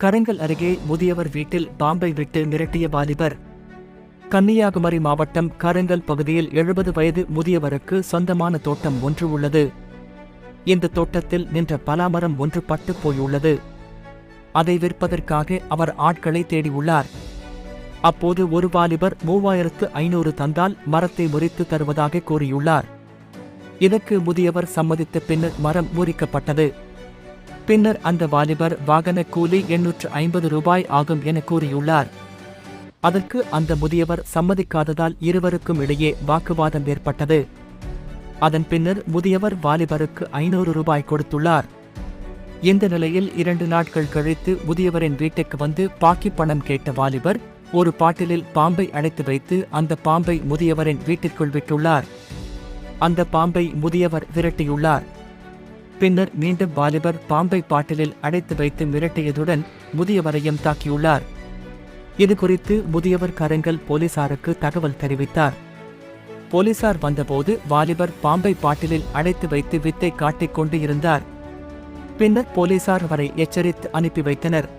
கருங்கல் அருகே முதியவர் வீட்டில் பாம்பை விட்டு மிரட்டிய வாலிபர். கன்னியாகுமரி மாவட்டம் கருங்கல் பகுதியில் 70 வயது முதியவருக்கு சொந்தமான தோட்டம் ஒன்று உள்ளது. இந்த தோட்டத்தில் நின்ற பலாமரம் ஒன்று பட்டு போயுள்ளது. அதை விற்பதற்காக அவர் ஆட்களை தேடியுள்ளார். அப்போது ஒரு வாலிபர் 3500 தந்தால் மரத்தை முறித்து தருவதாக கூறியுள்ளார். இதற்கு முதியவர் சம்மதித்த பின்னர் மரம் முறிக்கப்பட்டது. பின்னர் அந்த வாலிபர் வாகன கூலி 850 ரூபாய் ஆகும் என கூறியுள்ளார். அதற்கு அந்த முதியவர் சம்மதிக்காததால் இருவருக்கும் இடையே வாக்குவாதம் ஏற்பட்டது. அதன் பின்னர் முதியவர் வாலிபருக்கு 500 ரூபாய் கொடுத்துள்ளார். இந்த நிலையில் 2 நாட்கள் கழித்து முதியவரின் வீட்டுக்கு வந்து பாக்கி பணம் கேட்ட வாலிபர் ஒரு பாட்டிலில் பாம்பை அடைத்து வைத்து அந்த பாம்பை முதியவரின் வீட்டிற்குள் விட்டுள்ளார். அந்த பாம்பை முதியவர் விரட்டியுள்ளார். பின்னர் மீண்டும் வாலிபர் பாம்பை பாட்டிலில் அடைத்து வைத்து மிரட்டியதுடன் முதியவரையும் தாக்கியுள்ளார். இதுகுறித்து முதியவர் கருங்கல் போலீசாருக்கு தகவல் தெரிவித்தார். போலீசார் வந்தபோது வாலிபர் பாம்பை பாட்டிலில் அடைத்து வைத்து வித்தை காட்டிக் கொண்டு இருந்தார். பின்னர் போலீசார் அவரை எச்சரித்து அனுப்பி வைத்தனர்.